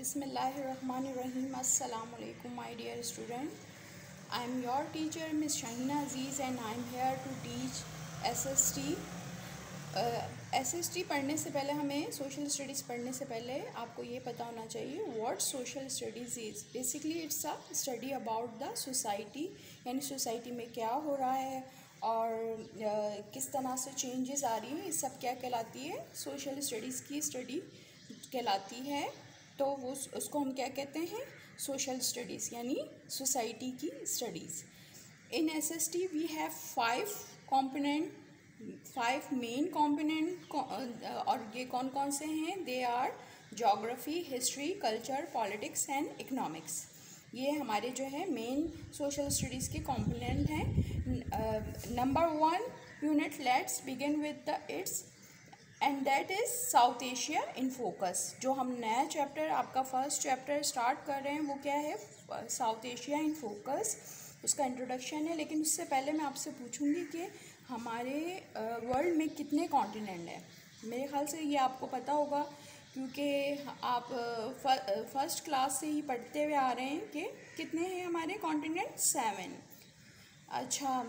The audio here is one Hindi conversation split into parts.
Bismillahirrahmanirrahim. Assalamu alaikum, my dear student. I am your teacher, Miss Shahina Aziz, and I am here to teach SST. SST पढ़ने से पहले हमें सोशल स्टडीज़ पढ़ने से पहले आपको ये पता होना चाहिए what social studies is. Basically it's a study about the society, यानी सोसाइटी में क्या हो रहा है और किस तरह से चेंजेस आ रही हैं. ये सब क्या कहलाती है? सोशल स्टडीज़ की स्टडी कहलाती है. तो वो उसको हम क्या कहते हैं? सोशल स्टडीज़, यानी सोसाइटी की studies. In SST we have 5 main component. और ये कौन कौन से हैं? They are geography, history, culture, politics and economics. ये हमारे जो है मेन सोशल स्टडीज़ के कॉम्पोनेंट हैं. Number 1 unit, let's begin with the its and that is South Asia in focus. जो हम नया चैप्टर, आपका फर्स्ट चैप्टर स्टार्ट कर रहे हैं, वो क्या है? South Asia in focus. उसका इंट्रोडक्शन है. लेकिन उससे पहले मैं आपसे पूछूंगी कि हमारे वर्ल्ड में कितने कॉन्टिनेंट हैं. मेरे ख्याल से ये आपको पता होगा, क्योंकि आप फर्स्ट क्लास से ही पढ़ते हुए आ रहे हैं कि कितने हैं हमारे कॉन्टिनेंट? 7. अच्छा,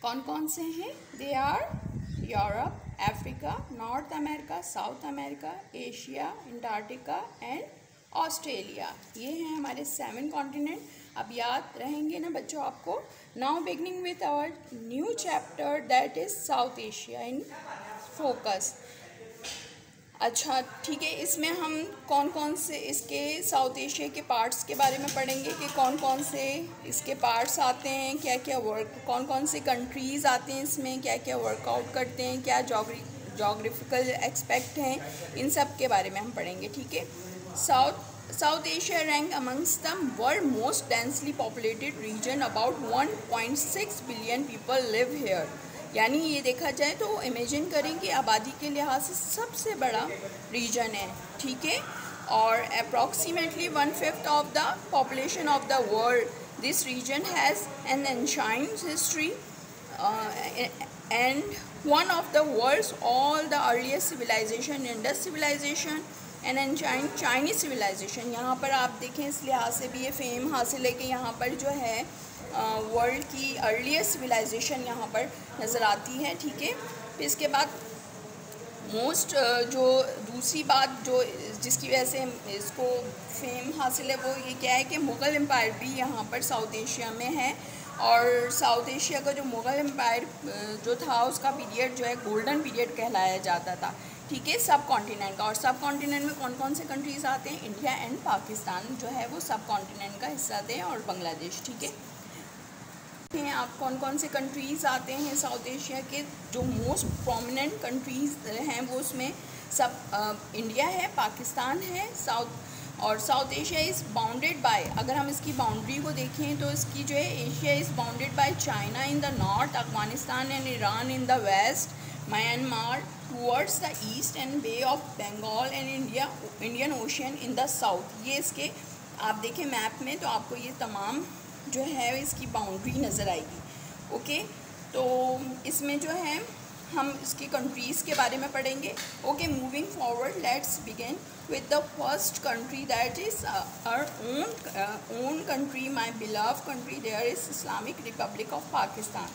कौन कौन से हैं? They are Europe, Africa, North America, South America, Asia, Antarctica and Australia. ये हैं हमारे 7 कॉन्टिनेंट. अब याद रहेंगे ना बच्चों आपको. Now beginning with our new chapter that is South Asia in focus. अच्छा ठीक है, इसमें हम कौन कौन से इसके साउथ एशिया के पार्ट्स के बारे में पढ़ेंगे कि कौन कौन से इसके पार्ट्स आते हैं, क्या क्या कौन कौन से कंट्रीज़ आते हैं इसमें, क्या क्या वर्कआउट करते हैं, क्या जोग्राफिकल एक्सपेक्ट हैं, इन सब के बारे में हम पढ़ेंगे. ठीक है. South Asia rank amongst the world most densely populated region. About 1.6 billion people live here. यानी ये देखा जाए तो इमेजिन करें कि आबादी के लिहाज से सबसे बड़ा रीजन है. ठीक है. और approximately 1/5 of the population of the world. This region has an ancient history and one of the world's all the earliest civilization, Indus civilization and ancient Chinese civilization. यहाँ पर आप देखें, इस लिहाज से भी ये फेम हासिल है कि यहाँ पर जो है वर्ल्ड की अर्लीस्ट सिविलाइजेशन यहाँ पर नज़र आती है. ठीक है. फिर इसके बाद मोस्ट जो दूसरी बात जो जिसकी वजह से इसको फेम हासिल है वो ये क्या है कि मुग़ल एम्पायर भी यहाँ पर साउथ एशिया में है. और साउथ एशिया का जो मुग़ल एम्पायर जो था उसका पीरियड जो है गोल्डन पीरियड कहलाया जाता था. ठीक है. सब कॉन्टिनेंट का. और सब कॉन्टिनेंट में कौन कौन से कंट्रीज़ आते हैं? इंडिया एंड पाकिस्तान जो है वो सब कॉन्टिनेंट का हिस्सा थे, और बांग्लादेश. ठीक है. आप कौन कौन से कंट्रीज़ आते हैं साउथ एशिया के? जो मोस्ट प्रोमिनेंट कंट्रीज़ हैं वो उसमें सब इंडिया है, पाकिस्तान है, South Asia is bounded bye, अगर हम इसकी बाउंड्री को देखें तो इसकी जो है Asia is bounded by China in the north, Afghanistan and Iran in the west, Myanmar towards the east and Bay of Bengal and Indian Ocean in the south. ये इसके आप देखें मैप में तो आपको ये तमाम जो है इसकी बाउंड्री नज़र आएगी. ओके. तो इसमें जो है हम इसकी कंट्रीज़ के बारे में पढ़ेंगे. Okay. Moving forward, let's begin with the first country that is our own country, my beloved country. There is Islamic Republic of Pakistan.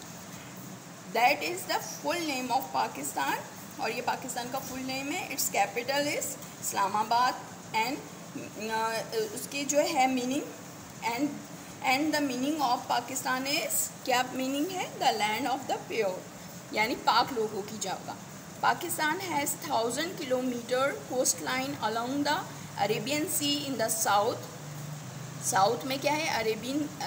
That is the full name of Pakistan. और ये पाकिस्तान का फुल नेम है. Its capital is Islamabad and उसकी जो है meaning and the meaning of Pakistan is, क्या मीनिंग है? The land of the pure, यानी पाक लोगों की जगह. Pakistan has 1000 kilometre coast line along the Arabian Sea in the south. South में क्या है?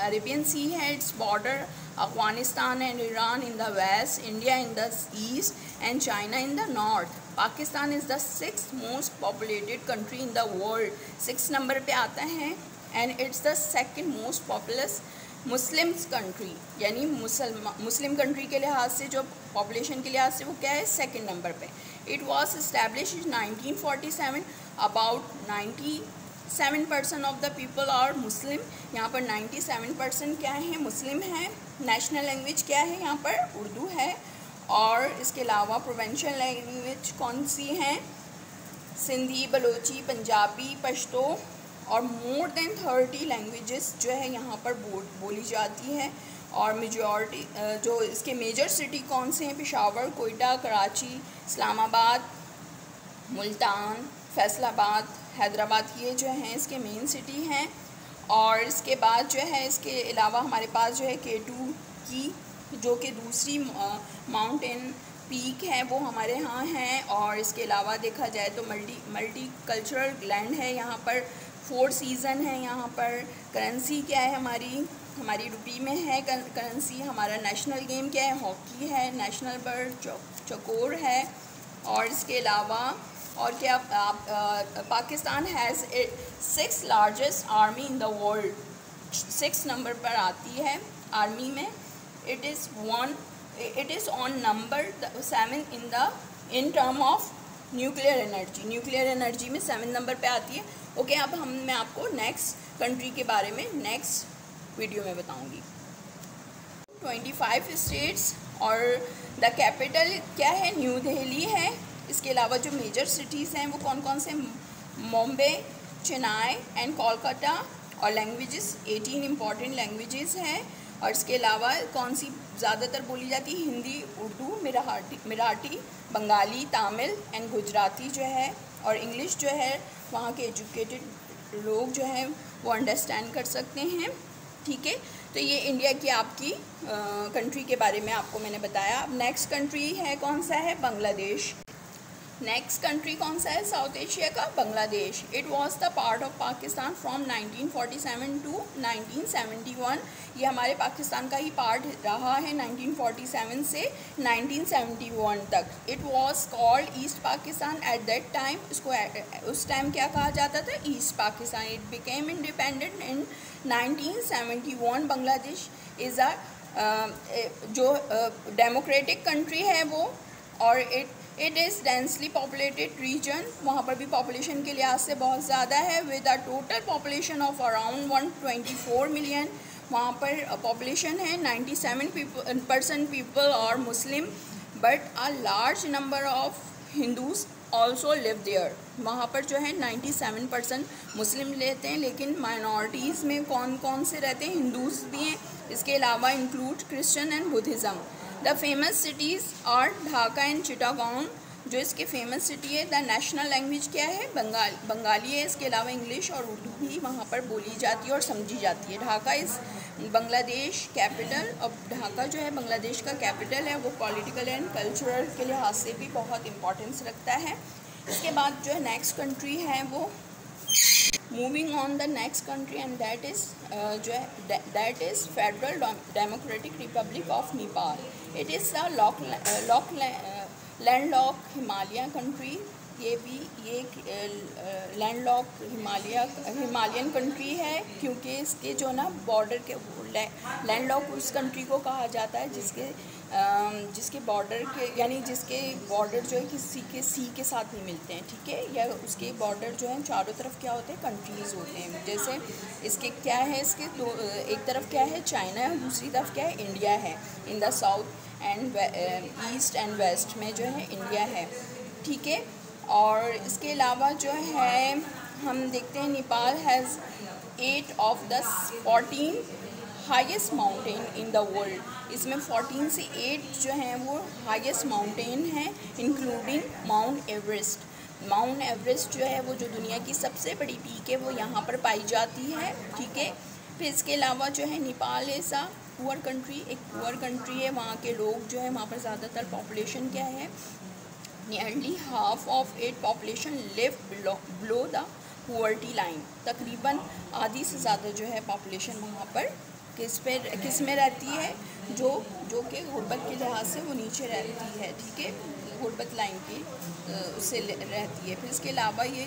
अरेबियन सी है. Its border Afghanistan and Iran in the west, India in the east and China in the north. Pakistan is the 6th most populated country in the world. 6 number पे आता है. And it's the 2nd most populous Muslims country, यानी मुस्लिम कंट्री के लिहाज से, जो पॉपुलेशन के लिहाज से वो क्या है? 2nd नंबर पे. It was establish in 1947. About 97% of the people are Muslim. यहाँ पर 97% क्या है? मुस्लिम हैं. नेशनल लैंग्वेज क्या है? यहाँ पर उर्दू है. और इसके अलावा प्रोवेंशियल लैंग्वेज कौन सी हैं? सिंधी, बलोची, पंजाबी, पश्तो और मोर देन 30 लैंग्वेजेस जो है यहाँ पर बोली जाती है। और मेजॉरिटी जो इसके मेजर सिटी कौन से हैं, पेशावर, कोयटा, कराची, इस्लामाबाद, मुल्तान, फैसलाबाद, हैदराबाद, ये जो हैं इसके मेन सिटी हैं। और इसके बाद जो है इसके अलावा हमारे पास जो है K2 की जो कि दूसरी माउंटेन पीक है वो हमारे यहाँ हैं। और इसके अलावा देखा जाए तो मल्टी कल्चरल लैंड है यहाँ पर, 4 सीज़न है यहाँ पर। करेंसी क्या है हमारी रुपी में है करेंसी। हमारा नेशनल गेम क्या है, हॉकी है। नेशनल बर्ड चकोर है। और इसके अलावा और क्या Pakistan has 6 largest army in the world, 6 number पर आती है आर्मी में। It is on number 7 in term of nuclear energy में 7 नंबर पे आती है। ओके, अब मैं आपको नेक्स्ट कंट्री के बारे में नेक्स्ट वीडियो में बताऊंगी। 25 स्टेट्स और द कैपिटल क्या है, न्यू दिल्ली है। इसके अलावा जो मेजर सिटीज़ हैं वो कौन कौन से, बॉम्बे, चेन्नई एंड कोलकाता। और लैंग्वेजेस 18 इम्पॉर्टेंट लैंग्वेजेस हैं। और इसके अलावा कौन सी ज़्यादातर बोली जाती है, हिंदी, उर्दू, मराठी, बंगाली, तमिल एंड गुजराती जो है। और इंग्लिश जो है वहाँ के एजुकेटेड लोग जो हैं वो अंडरस्टैंड कर सकते हैं। ठीक है, तो ये इंडिया की आपकी कंट्री के बारे में आपको मैंने बताया। अब नेक्स्ट कंट्री है कौन सा है, बांग्लादेश। नेक्स्ट कंट्री कौन सा है, साउथ एशिया का Bangladesh. It was the part of Pakistan from 1947 to 1971। ये हमारे पाकिस्तान का ही पार्ट रहा है 1947 से 1971 तक। It was called East Pakistan at that time. इसको उस टाइम क्या कहा जाता था, East Pakistan. It became independent in 1971। Bangladesh is जो डेमोक्रेटिक कंट्री है वो। और it is densely populated region, वहाँ पर भी पॉपुलेशन के लिहाज से बहुत ज़्यादा है। With a total population of around 124 million. वहाँ पर पॉपुलेशन है 97% पीपल और Muslim, but a large number of Hindus also live there. वहाँ पर जो है 97% मुस्लिम रहते हैं, लेकिन माइनॉरिटीज़ में कौन कौन से रहते हैं, हिंदूज़ भी हैं। इसके अलावा include Christian and Buddhism. The famous cities are Dhaka and Chittagong. जो इसके फेमस सिटी है, द नेशनल लैंग्वेज क्या है, बंगाली है। इसके अलावा इंग्लिश और उर्दू भी वहाँ पर बोली जाती है और समझी जाती है। Dhaka is Bangladesh capital. और ढाका जो है बांग्लादेश का कैपिटल है। वो पॉलिटिकल एंड कल्चरल के लिहाज से भी बहुत इम्पोर्टेंस रखता है। इसके बाद जो है नेक्स्ट कंट्री है वो, moving on the next country and that is federal democratic republic of Nepal. It is the landlock Himalaya country. ये लैंडलॉक हिमालयन कंट्री है, क्योंकि इसके जो ना बॉर्डर के लैंडलॉक उस कंट्री को कहा जाता है जिसके बॉर्डर के, यानी जिसके बॉर्डर जो है किसी के सी के साथ नहीं मिलते हैं। ठीक है, या उसके बॉर्डर जो है चारों तरफ क्या होते हैं, कंट्रीज़ होते हैं। जैसे इसके क्या है, इसके एक तरफ क्या है, चाइना है, दूसरी तरफ क्या है, इंडिया है। In the south and east and west में जो है इंडिया है। ठीक है, और इसके अलावा जो है हम देखते हैं Nepal has 8 of the 14 highest mountain in the world. इसमें 14 से 8 जो हैं वो हाईएस्ट माउंटेन हैं, including mount Everest. Mount Everest जो है वो जो दुनिया की सबसे बड़ी पीक है वो यहाँ पर पाई जाती है। ठीक है, फिर इसके अलावा जो है नेपाल ऐसा पुअर कंट्री, एक पुअर कंट्री है। वहाँ के लोग जो है, वहाँ पर ज़्यादातर पॉपुलेशन क्या है, nearly half of it population live below the poverty line. तकरीबन आधी से ज़्यादा जो है पॉपुलेशन वहाँ पर किस में रहती है, जो कि गुर्बत के लिहाज से वो नीचे रहती है। ठीक है, गुर्बत लाइन की उससे रहती है। फिर इसके अलावा ये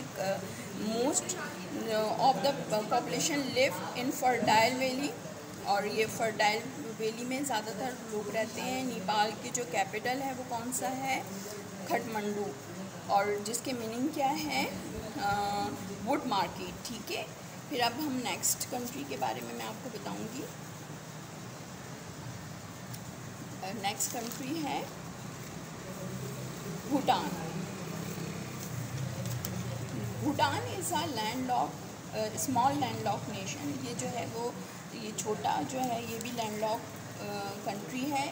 most of the population live in fertile valley, और ये फर्टाइल वैली में ज़्यादातर लोग रहते हैं। नेपाल की जो कैपिटल है वो कौन सा है, काठमांडू, और जिसके मीनिंग क्या है, वुड मार्केट। ठीक है, फिर अब हम नेक्स्ट कंट्री के बारे में मैं आपको बताऊंगी। नेक्स्ट कंट्री है Bhutan. Bhutan is a landlock small landlock nation. ये जो है वो ये छोटा जो है ये भी लैंडलॉक कंट्री है।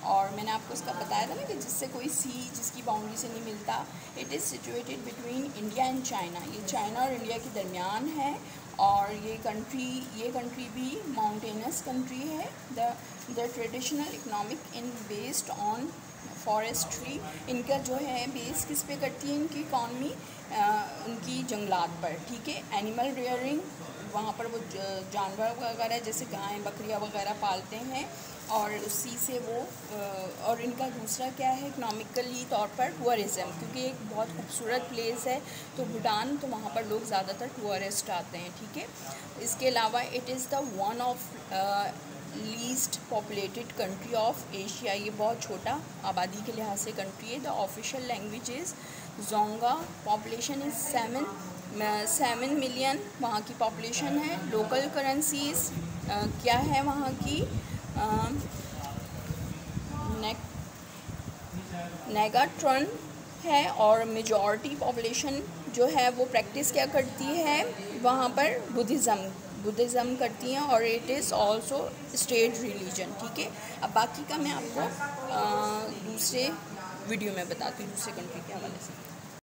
और मैंने आपको उसका बताया था ना कि जिससे कोई सी जिसकी बाउंड्री से नहीं मिलता। It is situated between India and China. ये चाइना और इंडिया के दरमियान है। और ये कंट्री भी माउंटेनस कंट्री है। The traditional economic in based on forestry. इनका जो है बेस किस पे करती है इनकी इकॉनमी, उनकी जंगलात पर, ठीक है। एनिमल रेयरिंग, वहाँ पर वो जानवर वगैरह जैसे गाय बकरियाँ वगैरह पालते हैं और उसी से वो और इनका दूसरा क्या है इकनॉमिकली तौर पर टूरिज़्म, क्योंकि एक बहुत खूबसूरत प्लेस है तो भूटान, तो वहाँ पर लोग ज़्यादातर टूरिस्ट आते हैं, ठीक है। इसके अलावा it is the one of least populated country of Asia. ये बहुत छोटा आबादी के लिहाज से कंट्री है। The official language is Jonga. Population is 7 million वहाँ की पॉपुलेशन है। लोकल करेंसीज क्या है वहाँ की, नेगाट्रॉन है। और मेजॉरिटी पॉपुलेशन जो है वो प्रैक्टिस क्या करती है वहाँ पर, बुद्धिज़्म करती हैं। और it is also state religion, ठीक है। अब बाकी का मैं आपको दूसरे वीडियो में बताती हूँ, दूसरे कंट्री के हवाले से।